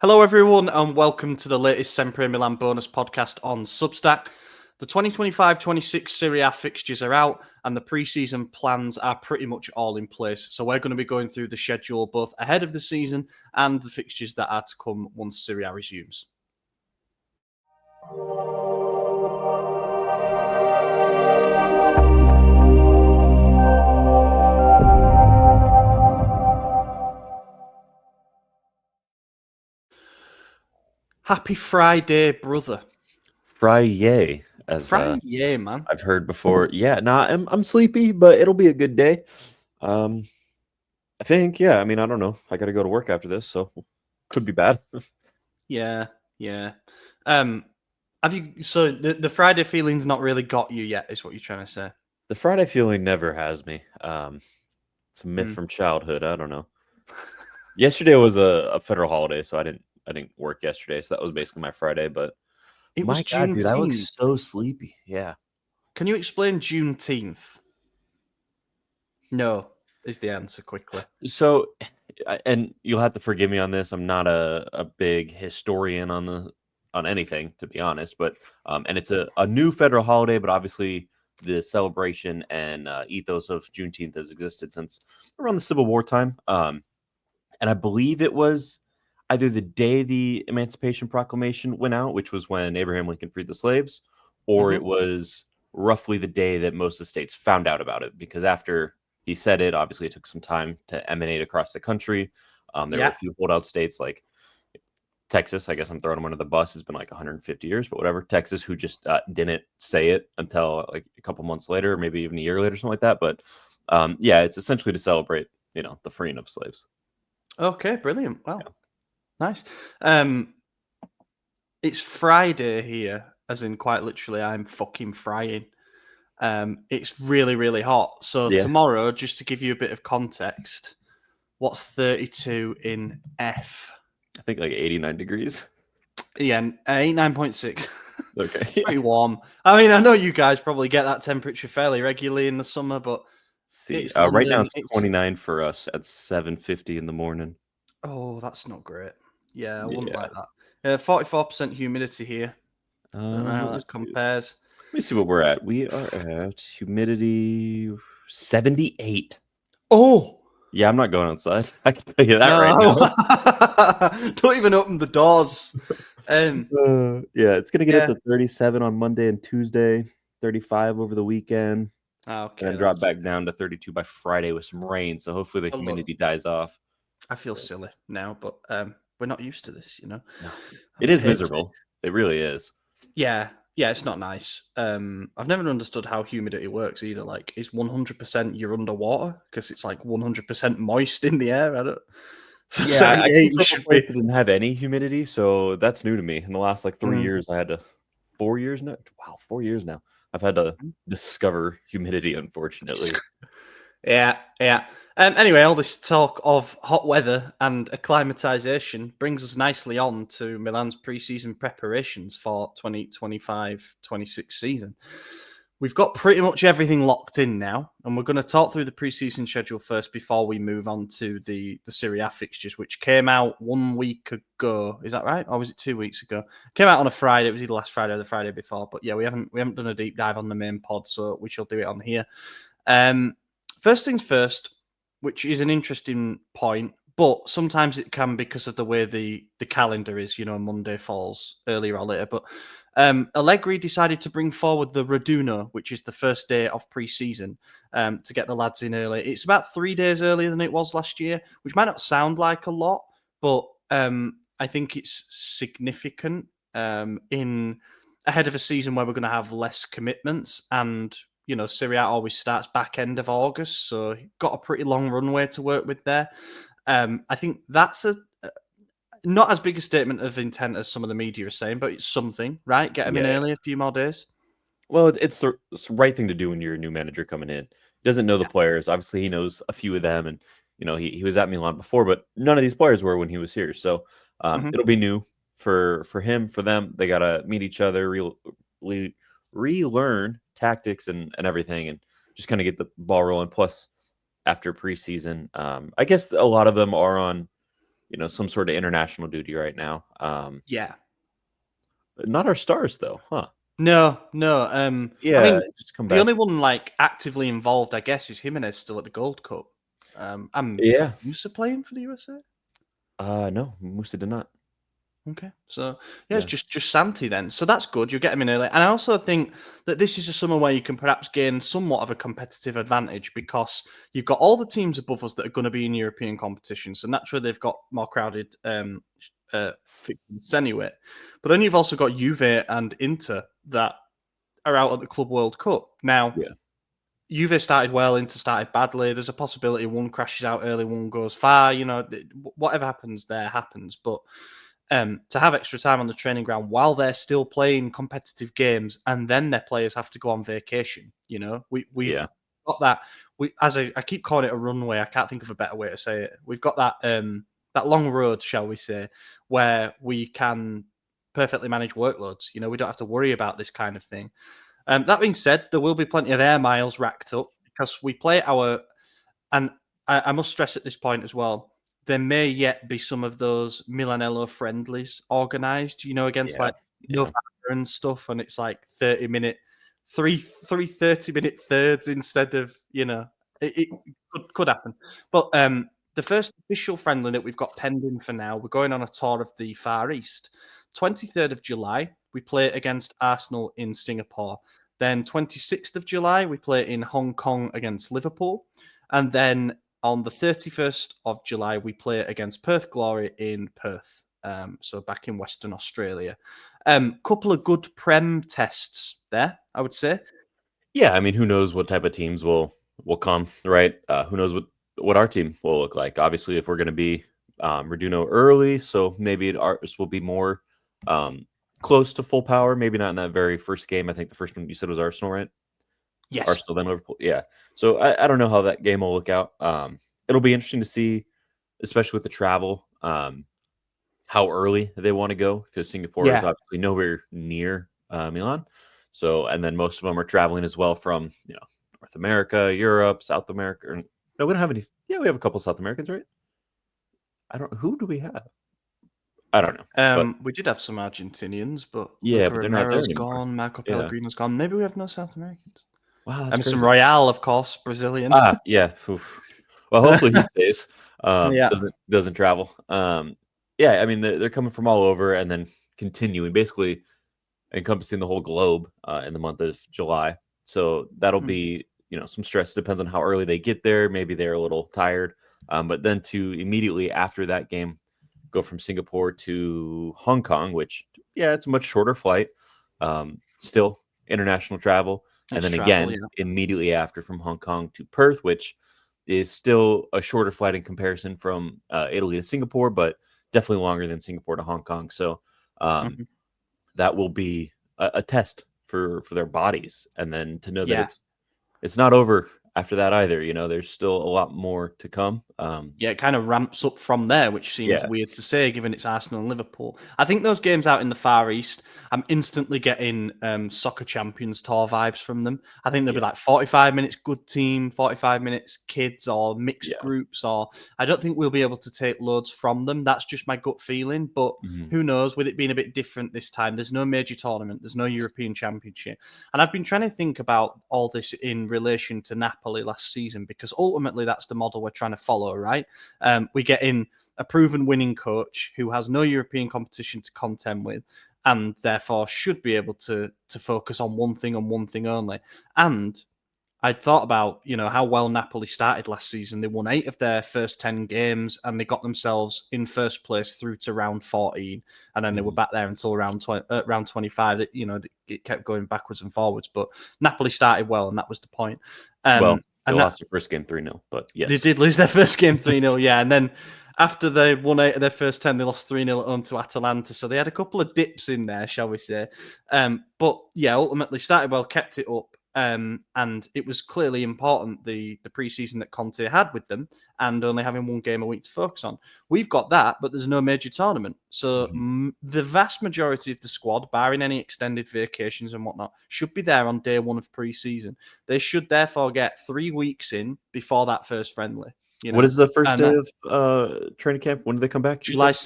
Hello, everyone, and welcome to the latest Sempre Milan bonus podcast on Substack. The 2025-26 Serie A fixtures are out, and the preseason plans are pretty much all in place. So we're going to be going through the schedule both ahead of the season and the fixtures that are to come once Serie A resumes. Happy Friday, brother. Friday, as Friday, man. I've heard before. Yeah, I'm sleepy, but it'll be a good day. I think, yeah. I mean, I don't know. I got to go to work after this, so could be bad. Yeah. Have you? So the Friday feeling's not really got you yet, is what you're trying to say? The Friday feeling never has me. It's a myth from childhood. I don't know. Yesterday was a federal holiday, so I didn't work yesterday, so that was basically my Friday. But It my was God, dude, I look Juneteenth. so sleepy. Yeah. Can you explain Juneteenth? No, is the answer quickly. So, and you'll have to forgive me on this. I'm not a big historian on anything, to be honest. But and it's a new federal holiday, but obviously the celebration and ethos of Juneteenth has existed since around the Civil War time. And I believe it was either the day the Emancipation Proclamation went out, which was when Abraham Lincoln freed the slaves, or it was roughly the day that most of the states found out about it, because after he said it, obviously it took some time to emanate across the country. There were a few holdout states like Texas. I guess I'm throwing them under the bus. It's been like 150 years, but whatever. Texas, who just didn't say it until like a couple months later, or maybe even a year later, something like that. But yeah, it's essentially to celebrate, the freeing of slaves. Okay, brilliant. Wow, nice. It's Friday here, as in quite literally, I'm fucking frying. It's really, really hot. So tomorrow, just to give you a bit of context, what's 32 in F? I think like 89 degrees. Yeah, 89.6. Okay. Pretty warm. I mean, I know you guys probably get that temperature fairly regularly in the summer, but Let's see. it's Right now London. it's 29 for us at 7:50 in the morning. Oh, that's not great. Yeah, I wouldn't Yeah. like that. 44% humidity here. Don't know how that compares. Let me see what we're at. We are at humidity 78. Oh! Yeah, I'm not going outside. I can tell you that right now. Don't even open the doors. Yeah, it's going to get up to 37 on Monday and Tuesday, 35 over the weekend, and then drop back down to 32 by Friday with some rain. So hopefully the humidity dies off. I feel silly now, but we're not used to this, No, it is miserable. It really is. Yeah, it's not nice. I've never understood how humidity works either. Like, is 100% you're underwater because it's like 100% moist in the air? I don't. Yeah, I came from a place that didn't have any humidity, so that's new to me. In the last like 3 years, 4 years now. Wow, 4 years now. I've had to discover humidity, unfortunately. Yeah. Anyway, all this talk of hot weather and acclimatization brings us nicely on to Milan's pre-season preparations for 2025-26 season. We've got pretty much everything locked in now, and we're going to talk through the pre-season schedule first before we move on to the Serie A fixtures, which came out 1 week ago. Is that right? Or was it 2 weeks ago? Came out on a Friday. It was either last Friday or the Friday before. But yeah, we haven't done a deep dive on the main pod, so we shall do it on here. First things first, which is an interesting point, but sometimes it can because of the way the calendar is. Monday falls earlier or later. But Allegri decided to bring forward the Raduno, which is the first day of pre-season, to get the lads in early. It's about 3 days earlier than it was last year, which might not sound like a lot, but I think it's significant in ahead of a season where we're going to have less commitments. And Serie A always starts back end of August, so got a pretty long runway to work with there. I think that's not as big a statement of intent as some of the media are saying, but it's something, right? Get them in early, a few more days. Well, it's the right thing to do when you're a new manager coming in. He doesn't know the players. Obviously, he knows a few of them, and he was at Milan before, but none of these players were when he was here. So it'll be new for him, for them. They gotta meet each other, relearn tactics and everything, and just kind of get the ball rolling. Plus, after preseason, I guess a lot of them are on some sort of international duty right now. Yeah. Not our stars though, huh? No, no. I Yeah, mean, just come the back. only one like actively involved, I guess, is Jimenez still at the Gold Cup. Yeah. Musa playing for the USA. No, Musa did not. Okay, so yeah, it's Yeah. just Santi then. So that's good. You'll get him in early, and I also think that this is a summer where you can perhaps gain somewhat of a competitive advantage because you've got all the teams above us that are going to be in European competition. So naturally, they've got more crowded fixtures anyway. But then you've also got Juve and Inter that are out at the Club World Cup now. Yeah. Juve started well, Inter started badly. There's a possibility one crashes out early, one goes far. Whatever happens there happens. But to have extra time on the training ground while they're still playing competitive games, and then their players have to go on vacation. We've Yeah. got that. I keep calling it a runway. I can't think of a better way to say it. We've got that long road, shall we say, where we can perfectly manage workloads. We don't have to worry about this kind of thing. That being said, there will be plenty of air miles racked up because we play and I must stress at this point as well, there may yet be some of those Milanello friendlies organised, against Yeah. like Yeah. November and stuff, and it's like 30-minute, three 30-minute thirds instead of, it could happen. But the first official friendly that we've got pending for now, we're going on a tour of the Far East. 23rd of July, we play against Arsenal in Singapore. Then 26th of July, we play in Hong Kong against Liverpool. And then on the 31st of July, we play against Perth Glory in Perth. So back in Western Australia. Couple of good Prem tests there, I would say. Yeah, I mean, who knows what type of teams will come, right? Who knows what our team will look like? Obviously, if we're going to be Reduno early, so maybe ours will be more close to full power. Maybe not in that very first game. I think the first one you said was Arsenal, right? Yes. Arsenal then Liverpool. Yeah. So I don't know how that game will look out. It'll be interesting to see, especially with the travel, how early they want to go because Singapore is Yeah. obviously nowhere near Milan. So, and then most of them are traveling as well from North America, Europe, South America. No, we don't have any. Yeah, we have a couple South Americans, right? I don't. Who do we have? I don't know, but We did have some Argentinians, but yeah, Luca but they're not there Romero's anymore. gone, Marco Yeah. Pellegrino's gone. Maybe we have no South Americans. Wow, that's Emerson crazy. Royale, of course, Brazilian. Yeah. Oof. Well, hopefully he stays. Yeah. Doesn't travel. Yeah, I mean they're coming from all over and then continuing, basically encompassing the whole globe in the month of July. So that'll Hmm. be some stress. Depends on how early they get there. Maybe they're a little tired. But then to immediately after that game go from Singapore to Hong Kong, which yeah, it's a much shorter flight. Still international travel, and It's then travel, again yeah. immediately after from Hong Kong to Perth, which is still a shorter flight in comparison from Italy to Singapore, but definitely longer than Singapore to Hong Kong. So Mhm. that will be a test for their bodies, and then to know that Yeah. it's not over after that either. There's still a lot more to come. Yeah, it kind of ramps up from there, which seems Yeah, weird to say given it's Arsenal and Liverpool. I think those games out in the Far East, I'm instantly getting Soccer Champions Tour vibes from them. I think there'll be yeah, like 45 minutes good team, 45 minutes kids or mixed yeah. groups, or I don't think we'll be able to take loads from them. That's just my gut feeling. But Mhm. who knows, with it being a bit different this time, there's no major tournament, there's no European Championship. And I've been trying to think about all this in relation to Napoli last season because ultimately that's the model we're trying to follow, right? We get in a proven winning coach who has no European competition to contend with, and therefore should be able to focus on one thing and one thing only. And I'd thought about, how well Napoli started last season. They won 8 of their first 10 games and they got themselves in first place through to round 14. And then they were Mhm. back there until round 25. It kept going backwards and forwards. But Napoli started well, and that was the point. Well, they And that lost their first game 3-0, but they yes. did lose their first game 3-0, yeah. And then after they won 8 of their first 10, they lost 3-0 at home to Atalanta. So they had a couple of dips in there, shall we say. But yeah, ultimately started well, kept it up. And it was clearly important, the preseason that Conte had with them and only having one game a week to focus on. We've got that, but there's no major tournament. So Mhm. the vast majority of the squad, barring any extended vacations and whatnot, should be there on day one of preseason. They should therefore get 3 weeks in before that first friendly. You know, What is the first and day of training camp? When do they come back? you July said?